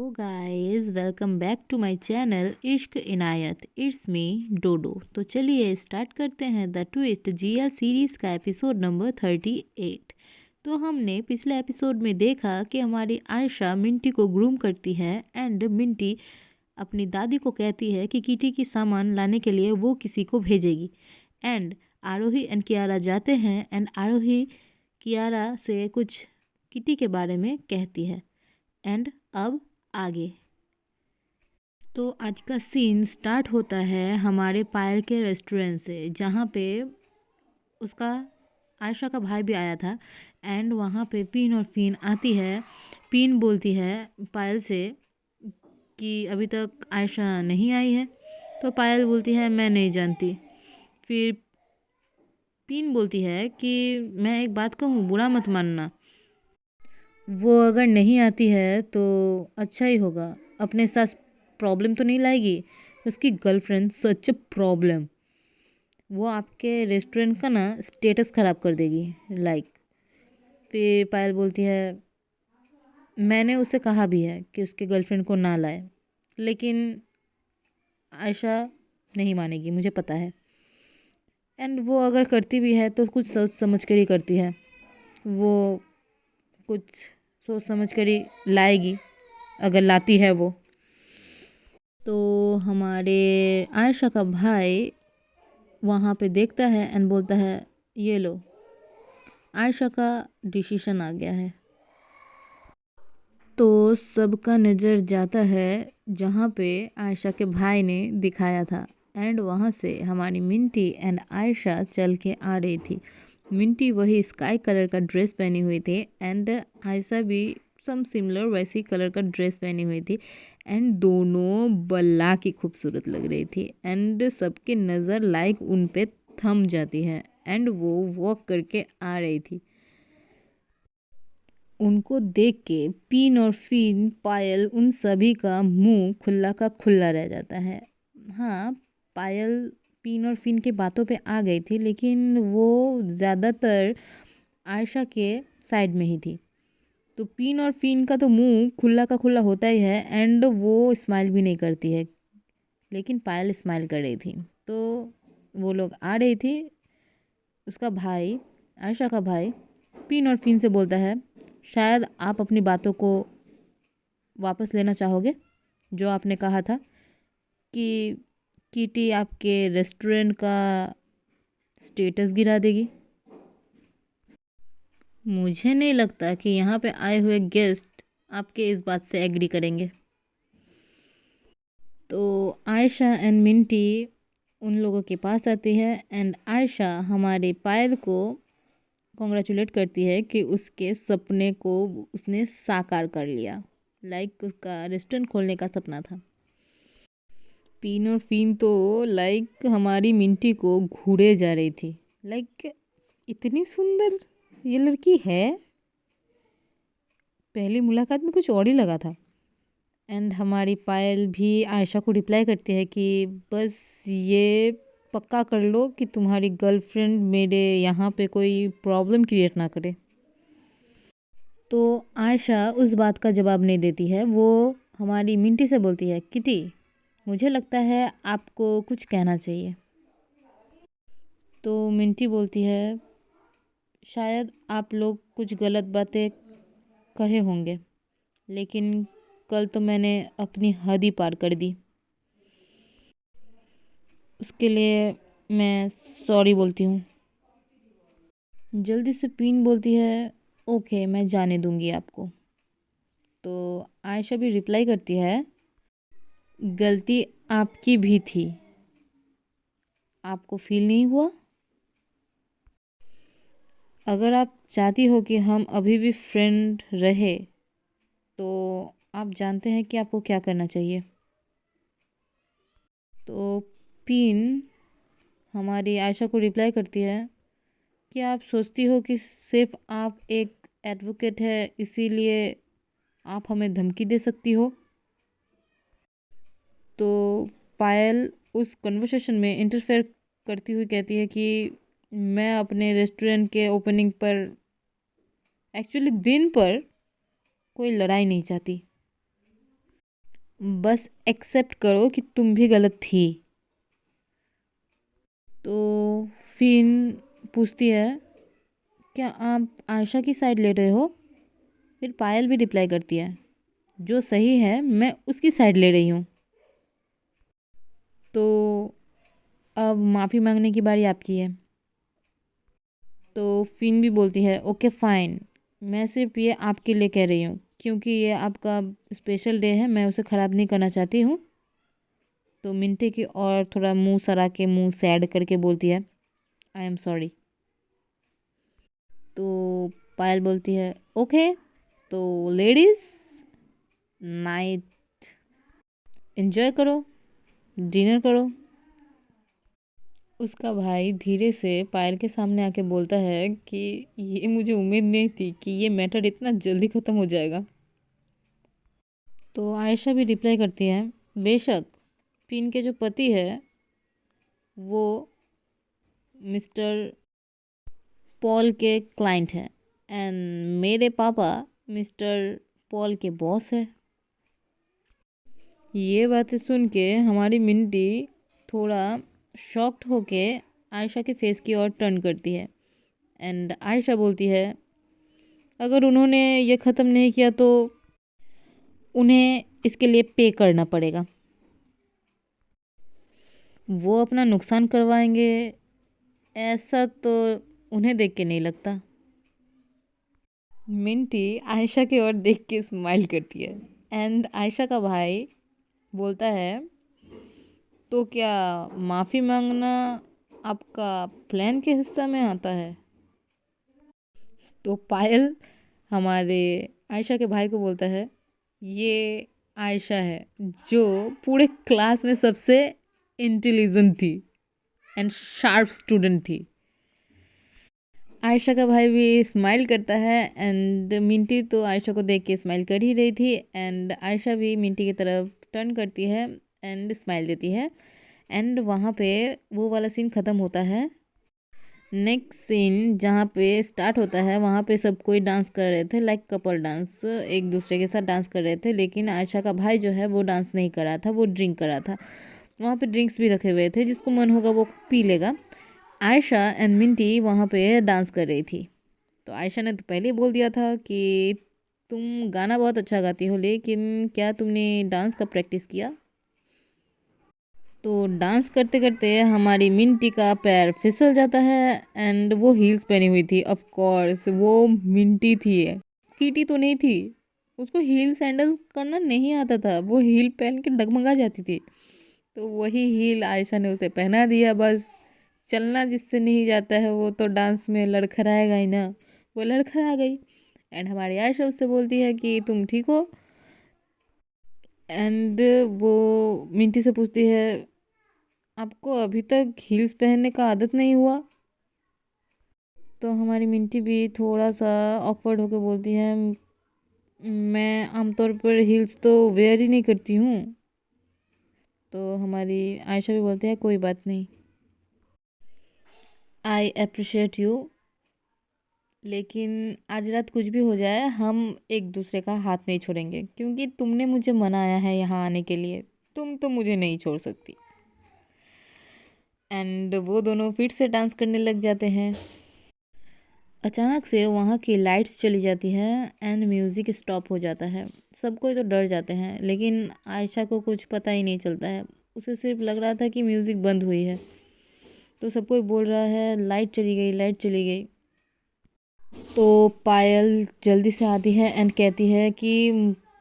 Guys welcome back to my channel Ishq Inayat. It's me डोडो। तो चलिए start करते हैं द ट्विस्ट जीएल सीरीज़ का एपिसोड नंबर 38। तो हमने पिछले एपिसोड में देखा कि हमारी आयशा मिंटी को ग्रूम करती है एंड मिंटी अपनी दादी को कहती है कि किटी की सामान लाने के लिए वो किसी को भेजेगी। एंड आरोही एंड कियारा जाते हैं एंड आरोही कियारा से कुछ किटी के बारे में कहती है। एंड अब आगे तो आज का सीन स्टार्ट होता है हमारे पायल के रेस्टोरेंट से, जहाँ पे उसका आयशा का भाई भी आया था। एंड वहाँ पे पीन और फीन आती है। पीन बोलती है पायल से कि अभी तक आयशा नहीं आई है, तो पायल बोलती है मैं नहीं जानती। फिर पीन बोलती है कि मैं एक बात कहूँ, बुरा मत मानना, वो अगर नहीं आती है तो अच्छा ही होगा, अपने साथ प्रॉब्लम तो नहीं लाएगी। उसकी गर्लफ्रेंड सच प्रॉब्लम, वो आपके रेस्टोरेंट का ना स्टेटस ख़राब कर देगी लाइक। फिर पायल बोलती है मैंने उसे कहा भी है कि उसके गर्लफ्रेंड को ना लाए, लेकिन आयशा नहीं मानेगी, मुझे पता है। एंड वो अगर करती भी है तो कुछ सोच समझ कर ही करती है, वो कुछ सोच समझ कर ही लाएगी अगर लाती है वो। तो हमारे आयशा का भाई वहाँ पे देखता है एंड बोलता है ये लो, आयशा का डिसीजन आ गया है। तो सबका नज़र जाता है जहाँ पे आयशा के भाई ने दिखाया था। एंड वहाँ से हमारी मिंटी एंड आयशा चल के आ रही थी। मिंटी वही स्काई कलर का ड्रेस पहनी हुई थी एंड आयशा भी सम सिमिलर वैसी कलर का ड्रेस पहनी हुई थी। एंड दोनों बल्ला की खूबसूरत लग रही थी एंड सबकी नज़र लाइक उन पे थम जाती है। एंड वो वॉक करके आ रही थी। उनको देख के पीन और फीन पायल उन सभी का मुंह खुला का खुला रह जाता है। हाँ, पायल पीन और फीन की बातों पे आ गई थी, लेकिन वो ज़्यादातर आयशा के साइड में ही थी। तो पीन और फीन का तो मुंह खुला का खुला होता ही है एंड वो स्माइल भी नहीं करती है, लेकिन पायल स्माइल कर रही थी। तो वो लोग आ रही थी। उसका भाई, आयशा का भाई, पीन और फीन से बोलता है शायद आप अपनी बातों को वापस लेना चाहोगे, जो आपने कहा था कि कीटी आपके रेस्टोरेंट का स्टेटस गिरा देगी। मुझे नहीं लगता कि यहाँ पे आए हुए गेस्ट आपके इस बात से एग्री करेंगे। तो आयशा एंड मिंटी उन लोगों के पास आती है एंड आयशा हमारे पायल को कॉन्ग्रेचुलेट करती है कि उसके सपने को उसने साकार कर लिया। लाइक उसका रेस्टोरेंट खोलने का सपना था। पीन और फीन तो लाइक हमारी मिंटी को घूरे जा रही थी, लाइक इतनी सुंदर ये लड़की है, पहली मुलाकात में कुछ और ही लगा था। एंड हमारी पायल भी आयशा को रिप्लाई करती है कि बस ये पक्का कर लो कि तुम्हारी गर्लफ्रेंड मेरे यहाँ पे कोई प्रॉब्लम क्रिएट ना करे। तो आयशा उस बात का जवाब नहीं देती है। वो हमारी मिंटी से बोलती है किटी, मुझे लगता है आपको कुछ कहना चाहिए। तो मिंटी बोलती है शायद आप लोग कुछ गलत बातें कहे होंगे, लेकिन कल तो मैंने अपनी हद ही पार कर दी, उसके लिए मैं सॉरी बोलती हूँ। जल्दी से पीन बोलती है ओके, मैं जाने दूंगी आपको। तो आयशा भी रिप्लाई करती है गलती आपकी भी थी, आपको फील नहीं हुआ? अगर आप चाहती हो कि हम अभी भी फ्रेंड रहे तो आप जानते हैं कि आपको क्या करना चाहिए। तो पीन हमारी आयशा को रिप्लाई करती है कि आप सोचती हो कि सिर्फ आप एक एडवोकेट है इसीलिए आप हमें धमकी दे सकती हो। तो पायल उस कन्वर्सेशन में इंटरफेयर करती हुई कहती है कि मैं अपने रेस्टोरेंट के ओपनिंग पर एक्चुअली दिन पर कोई लड़ाई नहीं चाहती। बस एक्सेप्ट करो कि तुम भी गलत थी। तो फिन पूछती है, क्या आप आयशा की साइड ले रहे हो? फिर पायल भी रिप्लाई करती है, जो सही है मैं उसकी साइड ले रही हूँ। तो अब माफ़ी मांगने की बारी आपकी है। तो फिन भी बोलती है, ओके फाइन, मैं सिर्फ ये आपके लिए कह रही हूँ क्योंकि ये आपका स्पेशल डे है, मैं उसे ख़राब नहीं करना चाहती हूँ। तो मिंटी की और थोड़ा मुंह सरा के मुंह सैड करके बोलती है, आई एम सॉरी। तो पायल बोलती है, ओके, तो लेडीज़ नाइट एंजॉय करो, डिनर करो। उसका भाई धीरे से पायल के सामने आके बोलता है कि ये मुझे उम्मीद नहीं थी कि ये मैटर इतना जल्दी ख़त्म हो जाएगा। तो आयशा भी रिप्लाई करती है, बेशक पिन के जो पति है वो मिस्टर पॉल के क्लाइंट है एंड मेरे पापा मिस्टर पॉल के बॉस है। ये बातें सुन के हमारी मिंटी थोड़ा शॉक्ड होके आयशा के फेस की ओर टर्न करती है एंड आयशा बोलती है, अगर उन्होंने ये ख़त्म नहीं किया तो उन्हें इसके लिए पे करना पड़ेगा। वो अपना नुकसान करवाएंगे ऐसा तो उन्हें देख के नहीं लगता। मिंटी आयशा की ओर देख के स्माइल करती है एंड आयशा का भाई बोलता है, तो क्या माफ़ी मांगना आपका प्लान के हिस्सा में आता है? तो पायल हमारे आयशा के भाई को बोलता है, ये आयशा है जो पूरे क्लास में सबसे इंटेलिजेंट थी एंड शार्प स्टूडेंट थी। आयशा का भाई भी स्माइल करता है एंड मिंटी तो आयशा को देख के स्माइल कर ही रही थी एंड आयशा भी मिंटी की तरफ टर्न करती है एंड स्माइल देती है एंड वहाँ पे वो वाला सीन ख़त्म होता है। नेक्स्ट सीन जहाँ पे स्टार्ट होता है वहाँ पे सब कोई डांस कर रहे थे, लाइक कपल डांस, एक दूसरे के साथ डांस कर रहे थे, लेकिन आयशा का भाई जो है वो डांस नहीं कर रहा था, वो ड्रिंक कर रहा था। वहाँ पे ड्रिंक्स भी रखे हुए थे, जिसको मन होगा वो पी लेगा। आयशा एंड मिंटी वहाँ पे डांस कर रही थी। तो आयशा ने तो पहले ही बोल दिया था कि तुम गाना बहुत अच्छा गाती हो, लेकिन क्या तुमने डांस का प्रैक्टिस किया? तो डांस करते करते हमारी मिंटी का पैर फिसल जाता है एंड वो हील्स पहनी हुई थी। ऑफ कोर्स वो मिंटी थी, कीटी तो नहीं थी, उसको हील सैंडल करना नहीं आता था, वो हील पहन के डगमगा जाती थी। तो वही हील आयशा ने उसे पहना दिया। बस चलना जिससे नहीं जाता है वो तो डांस में लड़खड़ाएगा ही ना। वो लड़खड़ा गई एंड हमारी आयशा उससे बोलती है कि तुम ठीक हो? एंड वो मिंटी से पूछती है, आपको अभी तक हील्स पहनने का आदत नहीं हुआ? तो हमारी मिंटी भी थोड़ा सा ऑकवर्ड होकर बोलती है, मैं आमतौर पर हील्स तो वेयर ही नहीं करती हूँ। तो हमारी आयशा भी बोलती है, कोई बात नहीं, आई अप्रिशिएट यू, लेकिन आज रात कुछ भी हो जाए हम एक दूसरे का हाथ नहीं छोड़ेंगे, क्योंकि तुमने मुझे मनाया है यहाँ आने के लिए, तुम तो मुझे नहीं छोड़ सकती। एंड वो दोनों फिर से डांस करने लग जाते हैं। अचानक से वहाँ की लाइट्स चली जाती है एंड म्यूज़िक स्टॉप हो जाता है। सब कोई तो डर जाते हैं, लेकिन आयशा को कुछ पता ही नहीं चलता है, उसे सिर्फ लग रहा था कि म्यूज़िक बंद हुई है। तो सब कोई बोल रहा है, लाइट चली गई, लाइट चली गई। तो पायल जल्दी से आती है एंड कहती है कि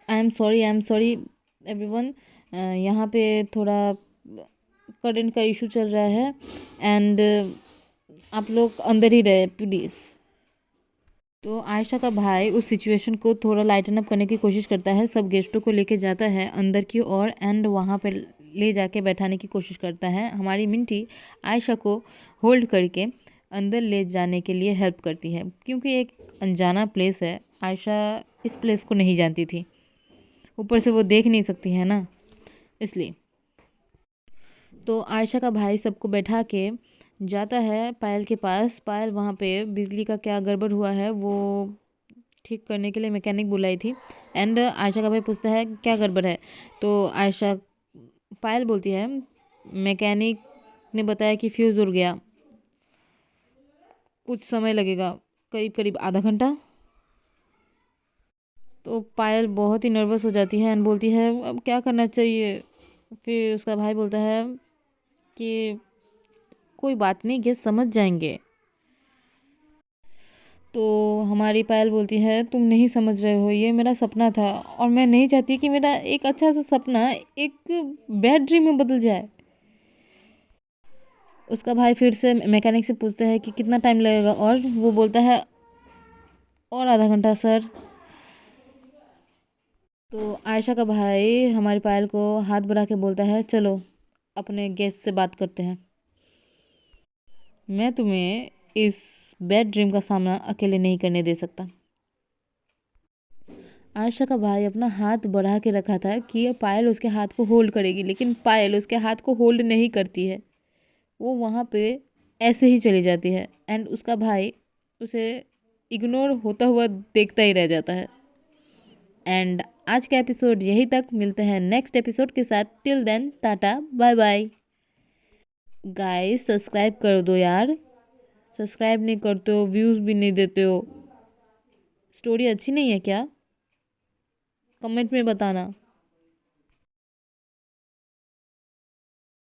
आई एम सॉरी एवरीवन, यहाँ पे थोड़ा करंट का इशू चल रहा है एंड आप लोग अंदर ही रहे प्लीज़। तो आयशा का भाई उस सिचुएशन को थोड़ा लाइटन अप करने की कोशिश करता है, सब गेस्टों को लेके जाता है अंदर की ओर एंड वहाँ पे ले जाके बैठाने की कोशिश करता है। हमारी मिंटी आयशा को होल्ड करके अंदर ले जाने के लिए हेल्प करती है, क्योंकि एक अनजाना प्लेस है, आयशा इस प्लेस को नहीं जानती थी, ऊपर से वो देख नहीं सकती है ना, इसलिए। तो आयशा का भाई सबको बैठा के जाता है पायल के पास। पायल वहाँ पे बिजली का क्या गड़बड़ हुआ है वो ठीक करने के लिए मैकेनिक बुलाई थी। एंड आयशा का भाई पूछता है क्या गड़बड़ है। तो आयशा पायल बोलती है मैकेनिक ने बताया कि फ्यूज़ उड़ गया, कुछ समय लगेगा, करीब करीब आधा घंटा। तो पायल बहुत ही नर्वस हो जाती है एंड बोलती है अब क्या करना चाहिए। फिर उसका भाई बोलता है कि कोई बात नहीं, गेस्ट समझ जाएंगे। तो हमारी पायल बोलती है तुम नहीं समझ रहे हो, ये मेरा सपना था और मैं नहीं चाहती कि मेरा एक अच्छा सा सपना एक बैड ड्रीम में बदल जाए। उसका भाई फिर से मैकेनिक से पूछता है कि कितना टाइम लगेगा, और वो बोलता है और आधा घंटा सर। तो आयशा का भाई हमारी पायल को हाथ बढ़ा के बोलता है चलो अपने गेस्ट से बात करते हैं, मैं तुम्हें इस बैड ड्रीम का सामना अकेले नहीं करने दे सकता। आयशा का भाई अपना हाथ बढ़ा के रखा था कि पायल उसके हाथ को होल्ड करेगी, लेकिन पायल उसके हाथ को होल्ड नहीं करती है। वो वहाँ पे ऐसे ही चली जाती है एंड उसका भाई उसे इग्नोर होता हुआ देखता ही रह जाता है। एंड आज का एपिसोड यही तक, मिलते हैं नेक्स्ट एपिसोड के साथ। Till then tata bye bye. Guys subscribe कर दो यार, सब्सक्राइब नहीं करते हो, व्यूज़ भी नहीं देते हो। स्टोरी अच्छी नहीं है क्या? कमेंट में बताना।